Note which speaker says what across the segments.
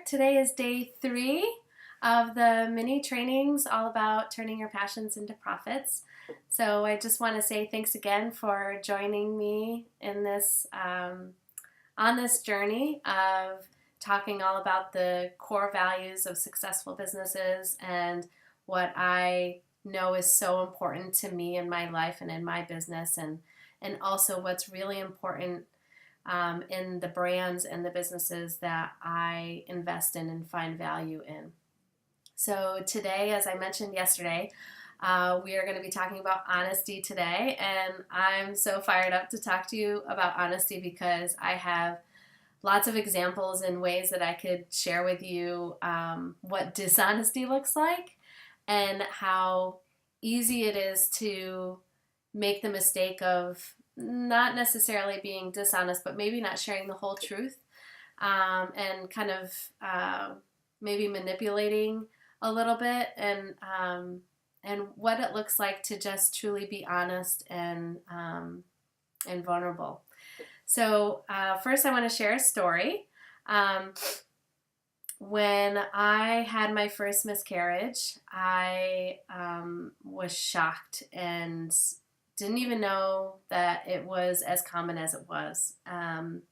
Speaker 1: Today is day 3 of the Mini-Trainings, all about turning your passions into profits. So I just want to say thanks again for joining me in this on this journey of talking all about the core values of successful businesses and what I know is so important to me in my life and in my business, and also what's really important in the brands and the businesses that I invest in and find value in. So today, as I mentioned yesterday, we are going to be talking about honesty today, and I'm so fired up to talk to you about honesty because I have lots of examples and ways that I could share with you what dishonesty looks like and how easy it is to make the mistake of not necessarily being dishonest, but maybe not sharing the whole truth, and kind of maybe manipulating a little bit, and what it looks like to just truly be honest and vulnerable. So first, I want to share a story. When I had my first miscarriage, I was shocked and didn't even know that it was as common as it was. And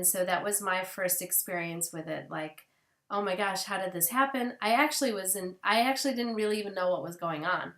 Speaker 1: so that was my first experience with it. Like, oh my gosh, how did this happen? I actually didn't really even know what was going on.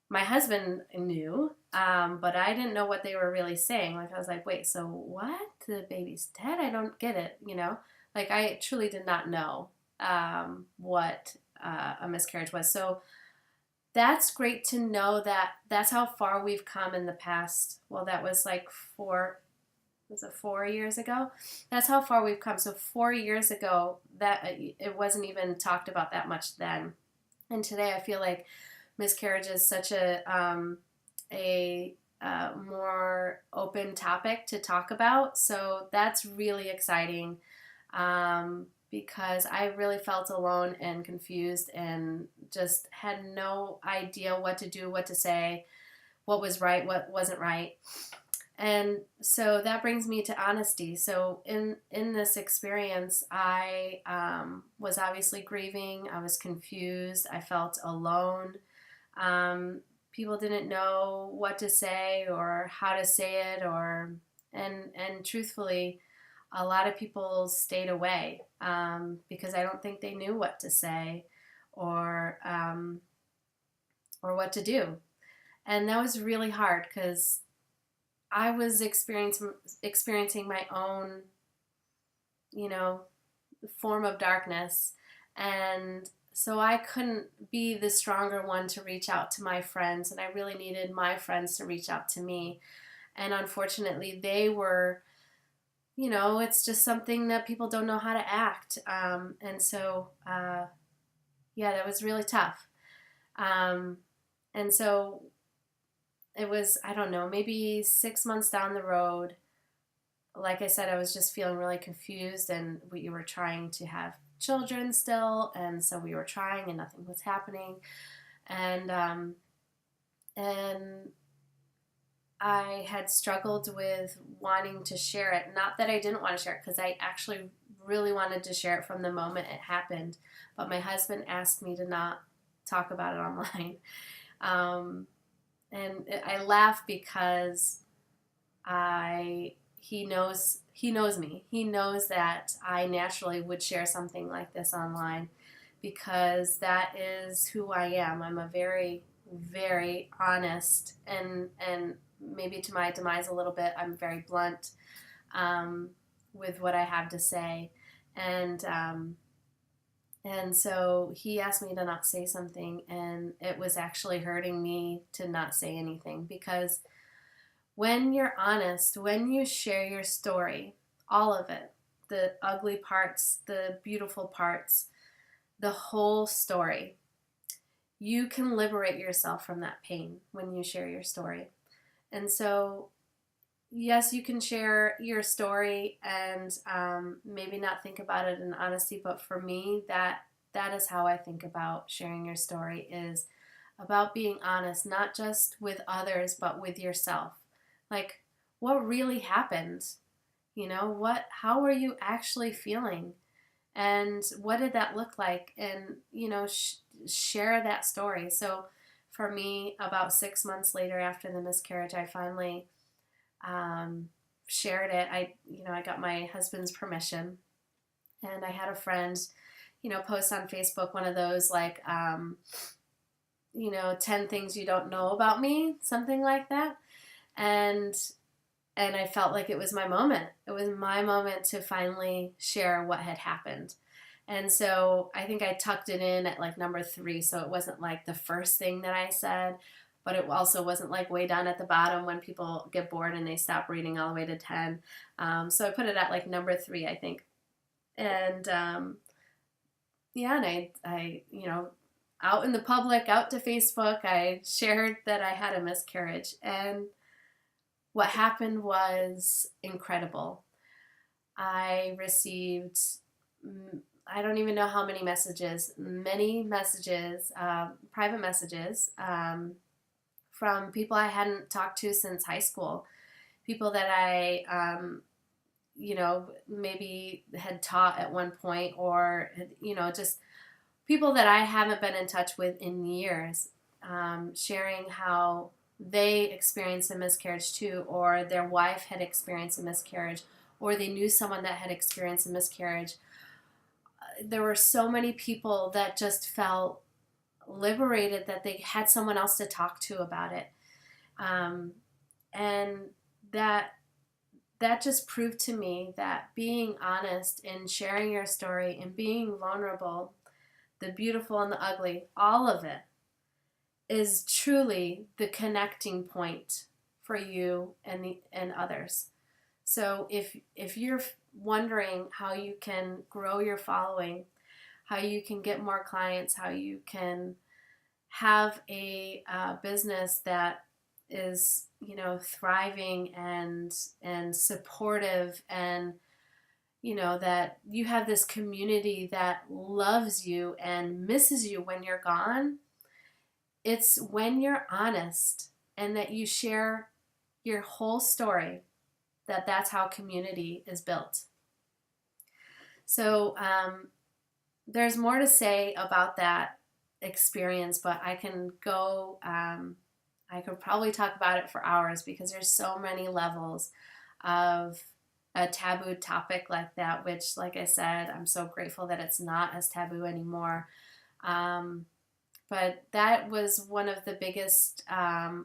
Speaker 1: My husband knew, but I didn't know what they were really saying. Like, I was like, wait, so what? The baby's dead? I don't get it, Like, I truly did not know what a miscarriage was. So that's great to know that that's how far we've come in the past. Well, that was like 4 years ago? That's how far we've come. So 4 years ago, that it wasn't even talked about that much then. And today I feel like miscarriage is such a more open topic to talk about. So that's really exciting. Because I really felt alone and confused and just had no idea what to do, what to say, what was right, what wasn't right. And so that brings me to honesty. So in this experience, I was obviously grieving. I was confused. I felt alone. People didn't know what to say or how to say it, and truthfully, a lot of people stayed away because I don't think they knew what to say or what to do. And that was really hard because I was experiencing my own, form of darkness. And so I couldn't be the stronger one to reach out to my friends. And I really needed my friends to reach out to me. And unfortunately, they were... it's just something that people don't know how to act. And so, that was really tough. And so it was, I don't know, maybe 6 months down the road. Like I said, I was just feeling really confused, and we were trying to have children still. And so we were trying and nothing was happening. And I had struggled with wanting to share it. Not that I didn't want to share it, because I actually really wanted to share it from the moment it happened. But my husband asked me to not talk about it online. And I laugh because he knows me. He knows that I naturally would share something like this online because that is who I am. I'm a very, very honest and maybe to my demise a little bit, I'm very blunt with what I have to say. And so he asked me to not say something, and it was actually hurting me to not say anything, because when you're honest, when you share your story, all of it, the ugly parts, the beautiful parts, the whole story, you can liberate yourself from that pain when you share your story. And so, yes, you can share your story and maybe not think about it in honesty, but for me, that is how I think about sharing your story, is about being honest, not just with others, but with yourself. Like, what really happened? How are you actually feeling? And what did that look like? And, share that story. So for me, about 6 months later after the miscarriage, I finally shared it. I got my husband's permission, and I had a friend, post on Facebook one of those like, 10 things you don't know about me, something like that. And I felt like it was my moment. It was my moment to finally share what had happened. And so I think I tucked it in at like number 3, so it wasn't like the first thing that I said, but it also wasn't like way down at the bottom when people get bored and they stop reading all the way to 10. So I put it at like number 3, I think. And yeah, and I, out in the public, out to Facebook, I shared that I had a miscarriage. And what happened was incredible. I received, I don't even know how many messages, private messages, from people I hadn't talked to since high school, people that I, maybe had taught at one point, or, just people that I haven't been in touch with in years, sharing how they experienced a miscarriage too, or their wife had experienced a miscarriage, or they knew someone that had experienced a miscarriage. There were so many people that just felt liberated that they had someone else to talk to about it. And that just proved to me that being honest and sharing your story and being vulnerable, the beautiful and the ugly, all of it, is truly the connecting point for you and others. So if you're wondering how you can grow your following, how you can get more clients, how you can have a business that is, thriving and supportive, and that you have this community that loves you and misses you when you're gone, it's when you're honest and that you share your whole story, that's how community is built. So there's more to say about that experience, but I can go, I could probably talk about it for hours, because there's so many levels of a taboo topic like that, which, like I said, I'm so grateful that it's not as taboo anymore. But that was one of the biggest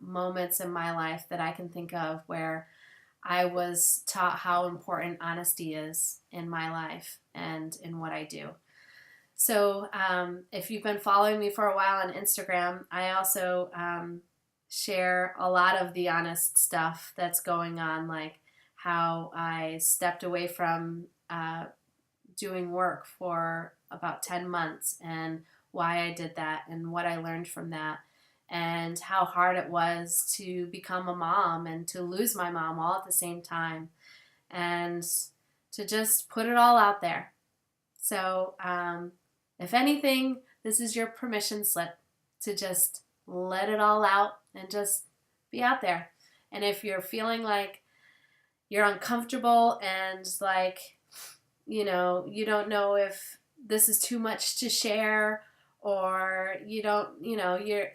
Speaker 1: moments in my life that I can think of, where I was taught how important honesty is in my life and in what I do. So if you've been following me for a while on Instagram, I also share a lot of the honest stuff that's going on, like how I stepped away from doing work for about 10 months and why I did that and what I learned from that, and how hard it was to become a mom and to lose my mom all at the same time, and to just put it all out there. So if anything, this is your permission slip to just let it all out and just be out there. And if you're feeling like you're uncomfortable and like, you don't know if this is too much to share, or you're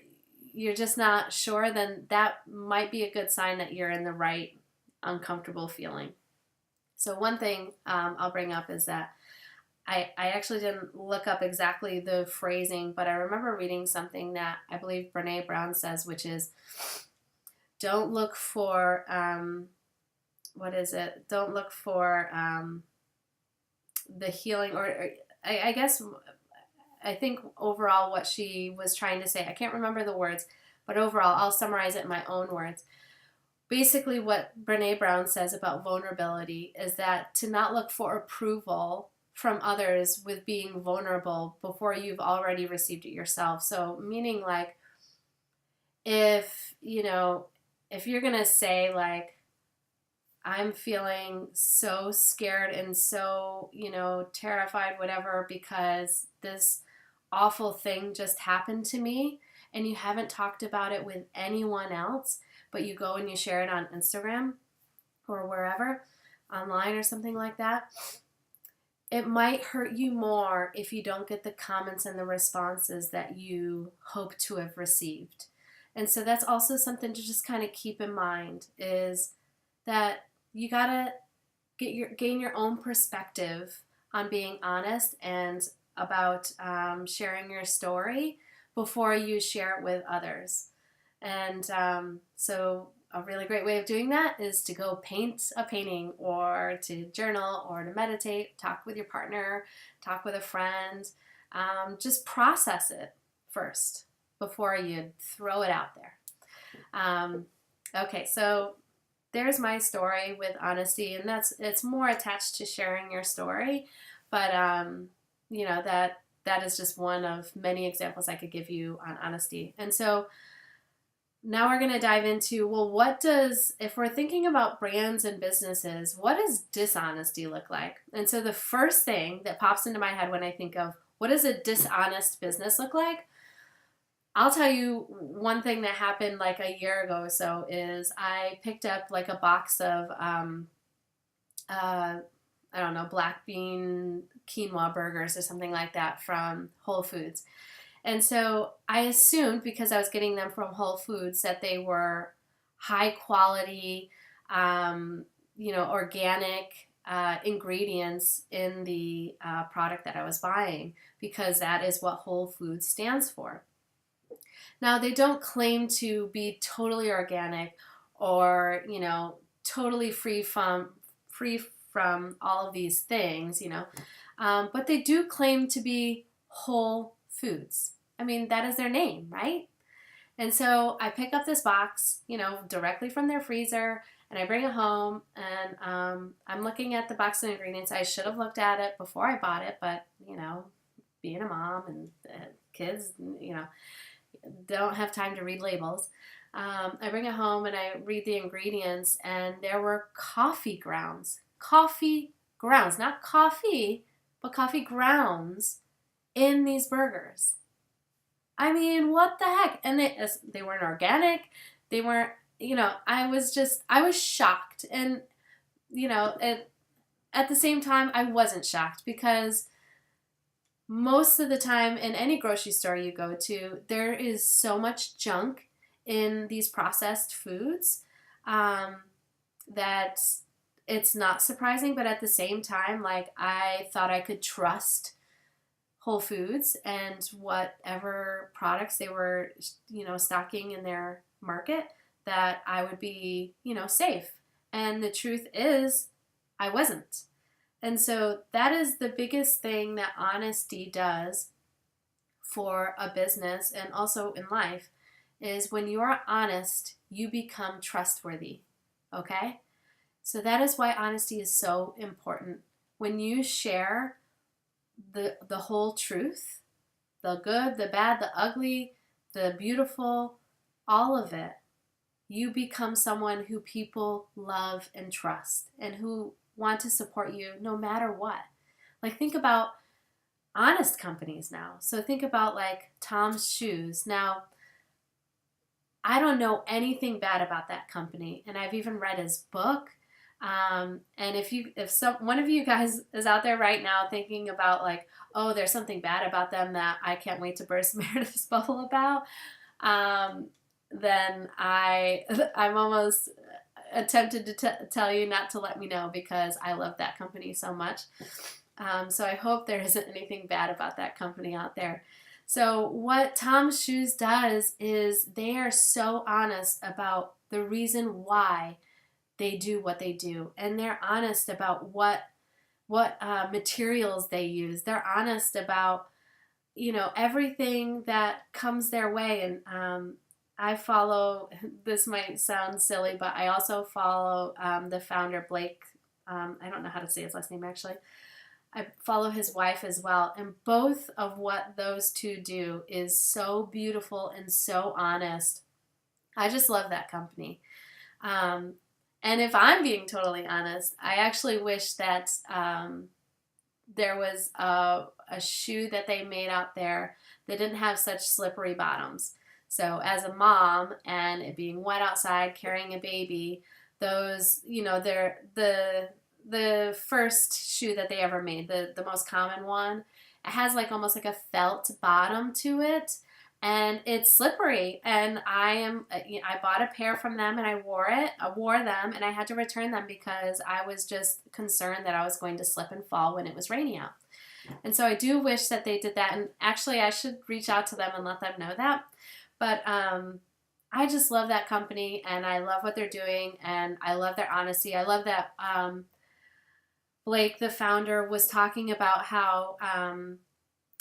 Speaker 1: just not sure, then that might be a good sign that you're in the right uncomfortable feeling. So one thing I'll bring up is that I actually didn't look up exactly the phrasing, but I remember reading something that I believe Brene Brown says, which is, don't look for, Don't look for the healing, or I guess, I think overall what she was trying to say, I can't remember the words, but overall, I'll summarize it in my own words. Basically, what Brene Brown says about vulnerability is that to not look for approval from others with being vulnerable before you've already received it yourself. So meaning, like, if you're going to say, like, I'm feeling so scared and so, terrified, whatever, because this awful thing just happened to me, and you haven't talked about it with anyone else, but you go and you share it on Instagram or wherever, online or something like that, it might hurt you more if you don't get the comments and the responses that you hope to have received. And so that's also something to just kind of keep in mind, is that you gotta gain your own perspective on being honest and about sharing your story before you share it with others. And so a really great way of doing that is to go paint a painting, or to journal, or to meditate, talk with your partner, talk with a friend. Just process it first before you throw it out there. Okay, so there's my story with honesty, and it's more attached to sharing your story, but that is just one of many examples I could give you on honesty. And so now we're going to dive into, well, if we're thinking about brands and businesses, what does dishonesty look like? And so the first thing that pops into my head when I think of what does a dishonest business look like, I'll tell you one thing that happened like a year ago or so is I picked up like a box of, I don't know, black bean quinoa burgers or something like that from Whole Foods. And so I assumed, because I was getting them from Whole Foods, that they were high quality, organic ingredients in the product that I was buying, because that is what Whole Foods stands for. Now, they don't claim to be totally organic or, totally free from all of these things, but they do claim to be whole foods. I mean, that is their name, right? And so I pick up this box, directly from their freezer, and I bring it home, and I'm looking at the box of ingredients. I should have looked at it before I bought it, but, being a mom and kids, don't have time to read labels. I bring it home and I read the ingredients, and there were coffee grounds, not coffee, but coffee grounds in these burgers. I mean, what the heck? And they weren't organic. They weren't, I was shocked. And, at the same time, I wasn't shocked, because most of the time in any grocery store you go to, there is so much junk in these processed foods that it's not surprising. But at the same time, like, I thought I could trust Whole Foods and whatever products they were, stocking in their market, that I would be, safe. And the truth is, I wasn't. And so that is the biggest thing that honesty does for a business, and also in life, is when you are honest, you become trustworthy. Okay? So that is why honesty is so important. When you share the whole truth, the good, the bad, the ugly, the beautiful, all of it, you become someone who people love and trust, and who want to support you no matter what. Like, think about honest companies now. So think about like Tom's Shoes. Now, I don't know anything bad about that company, and I've even read his book. And if one of you guys is out there right now thinking about like, oh, there's something bad about them that I can't wait to burst Meredith's bubble about, then I'm almost attempted to tell you not to let me know, because I love that company so much. So I hope there isn't anything bad about that company out there. So what Tom's Shoes does is they are so honest about the reason why they do what they do, and they're honest about what materials they use. They're honest about everything that comes their way. And I follow, this might sound silly, but I also follow the founder, Blake. I don't know how to say his last name, actually. I follow his wife as well. And both of what those two do is so beautiful and so honest. I just love that company. And if I'm being totally honest, I actually wish that there was a shoe that they made out there that didn't have such slippery bottoms. So as a mom, and it being wet outside, carrying a baby, those, the first shoe that they ever made, the most common one, it has like almost like a felt bottom to it, and it's slippery. And I bought a pair from them and I wore them, and I had to return them because I was just concerned that I was going to slip and fall when it was raining out. And so I do wish that they did that, and actually I should reach out to them and let them know that. But I just love that company, and I love what they're doing, and I love their honesty. I love that Blake, the founder, was talking about how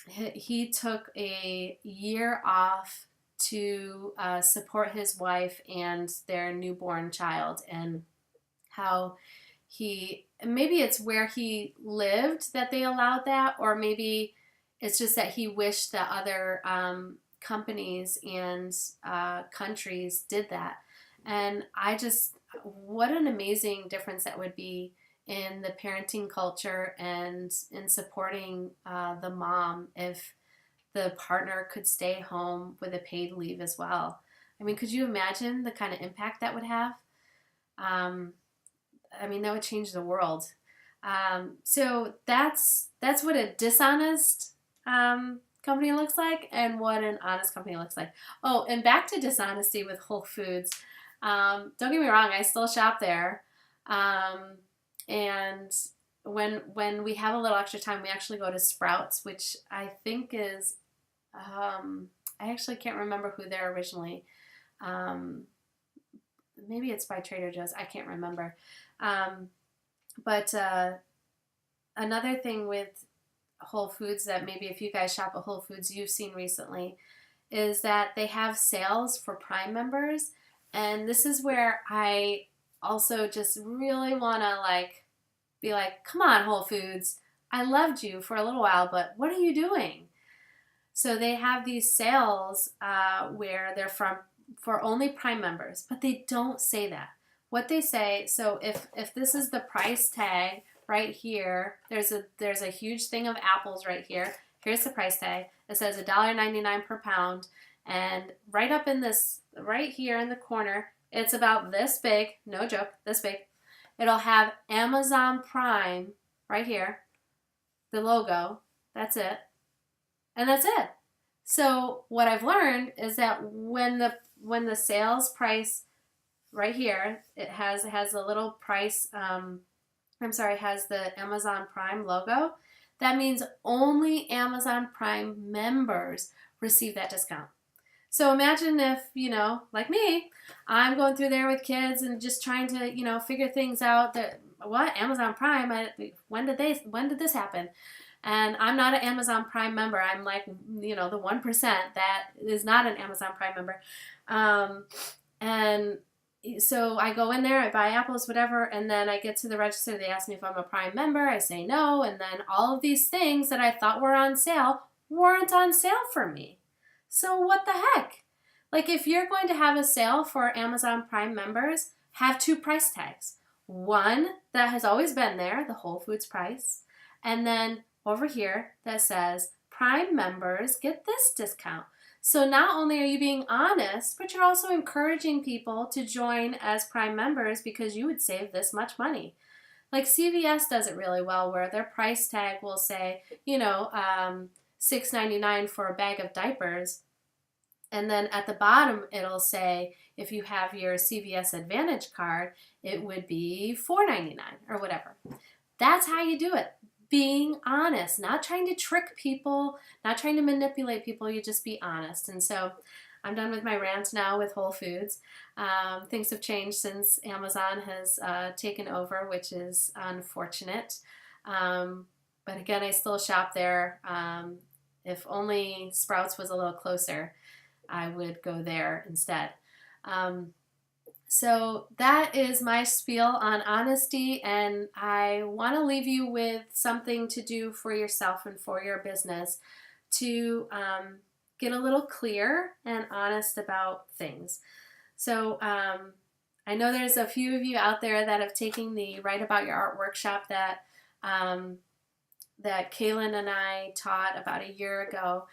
Speaker 1: he took a year off to support his wife and their newborn child, and how maybe it's where he lived that they allowed that, or maybe it's just that he wished that other companies and countries did that. And what an amazing difference that would be in the parenting culture and in supporting the mom if the partner could stay home with a paid leave as well. I mean, could you imagine the kind of impact that would have? I mean, that would change the world. So that's what a dishonest company looks like, and what an honest company looks like. Oh, and back to dishonesty with Whole Foods. Don't get me wrong, I still shop there. And when we have a little extra time, we actually go to Sprouts, which I think is, I actually can't remember who they're originally. Maybe it's by Trader Joe's. I can't remember. But another thing with Whole Foods that maybe if you guys shop at Whole Foods you've seen recently is that they have sales for Prime members. And this is where I also just really want to be like, come on, Whole Foods. I loved you for a little while, but what are you doing? So they have these sales where they're for only Prime members, but they don't say that. What they say, so if this is the price tag right here, there's a huge thing of apples right here. Here's the price tag. It says $1.99 per pound, and right up in this, right here in the corner, it's about this big, no joke, this big. It'll have Amazon Prime right here, the logo, that's it, and that's it. So what I've learned is that when the sales price right here, it has a little price, has the Amazon Prime logo, that means only Amazon Prime members receive that discount. So imagine if, like me, I'm going through there with kids and just trying to, figure things out that, what, Amazon Prime, when did this happen? And I'm not an Amazon Prime member. I'm like, the 1% that is not an Amazon Prime member. And so I go in there, I buy apples, whatever, and then I get to the register. They ask me if I'm a Prime member. I say no. And then all of these things that I thought were on sale weren't on sale for me. So what the heck? Like, if you're going to have a sale for Amazon Prime members, have two price tags. One that has always been there, the Whole Foods price, and then over here that says Prime members get this discount. So not only are you being honest, but you're also encouraging people to join as Prime members because you would save this much money. Like CVS does it really well, where their price tag will say, $6.99 for a bag of diapers. And then at the bottom, it'll say, if you have your CVS Advantage card, it would be $4.99 or whatever. That's how you do it. Being honest, not trying to trick people, not trying to manipulate people. You just be honest. And so I'm done with my rant now with Whole Foods. Things have changed since Amazon has taken over, which is unfortunate. But again, I still shop there. If only Sprouts was a little closer, I would go there instead. So that is my spiel on honesty, and I want to leave you with something to do for yourself and for your business to get a little clear and honest about things. So I know there's a few of you out there that have taken the Write About Your Art workshop that Kaylin and I taught about a year ago.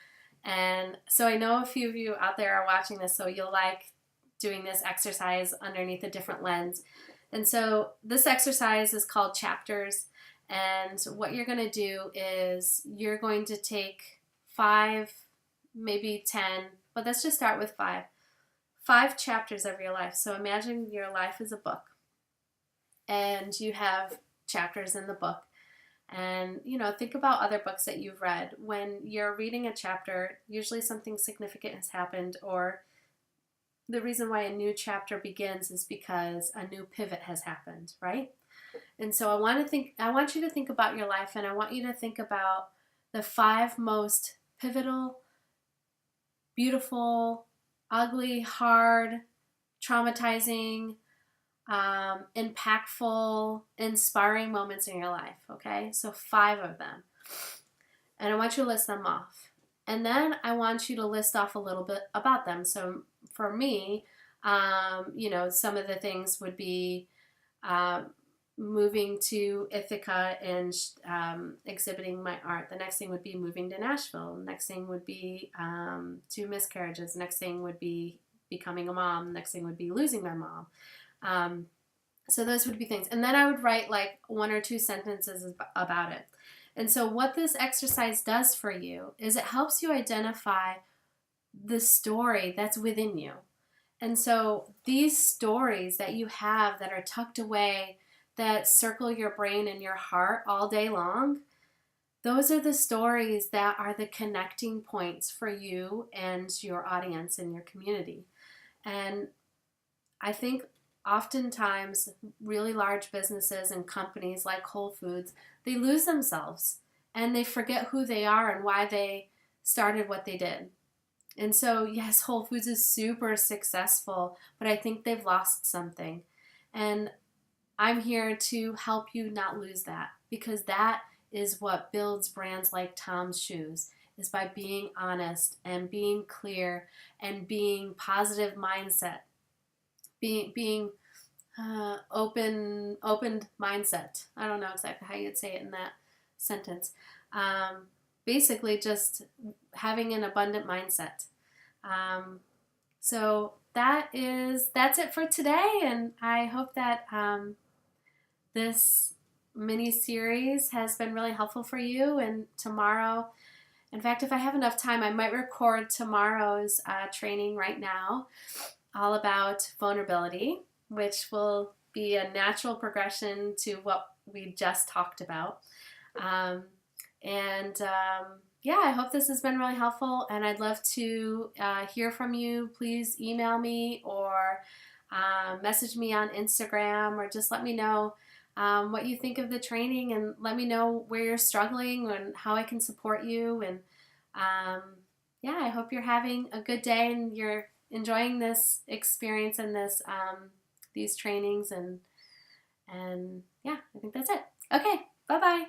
Speaker 1: And so I know a few of you out there are watching this, so you'll like doing this exercise underneath a different lens. And so this exercise is called chapters. And what you're going to do is you're going to take 5, maybe 10, but let's just start with 5 chapters of your life. So imagine your life is a book and you have chapters in the book. And, think about other books that you've read. When you're reading a chapter, usually something significant has happened, or the reason why a new chapter begins is because a new pivot has happened, right? And so I want you to think about your life, and I want you to think about the 5 most pivotal, beautiful, ugly, hard, traumatizing, impactful, inspiring moments in your life, okay? So 5 of them. And I want you to list them off. And then I want you to list off a little bit about them. So for me, some of the things would be moving to Ithaca and exhibiting my art. The next thing would be moving to Nashville. The next thing would be 2 miscarriages. The next thing would be becoming a mom. The next thing would be losing my mom. So those would be things. And then I would write like 1 or 2 sentences about it. And so what this exercise does for you is it helps you identify the story that's within you. And so these stories that you have that are tucked away, that circle your brain and your heart all day long, those are the stories that are the connecting points for you and your audience and your community. And I think oftentimes really large businesses and companies like Whole Foods, they lose themselves and they forget who they are and why they started what they did. And so, yes, Whole Foods is super successful, but I think they've lost something. And I'm here to help you not lose that, because that is what builds brands like Tom's Shoes, is by being honest and being clear and being positive mindset, being opened mindset. I don't know exactly how you'd say it in that sentence. Basically, just having an abundant mindset. So that's it for today, and I hope that this mini series has been really helpful for you. And tomorrow, in fact, if I have enough time, I might record tomorrow's training right now, all about vulnerability, which will be a natural progression to what we just talked about. Yeah, I hope this has been really helpful, and I'd love to hear from you. Please email me or message me on Instagram, or just let me know what you think of the training, and let me know where you're struggling and how I can support you. And yeah, I hope you're having a good day and you're enjoying this experience and these trainings. And yeah, I think that's it. Okay, bye-bye.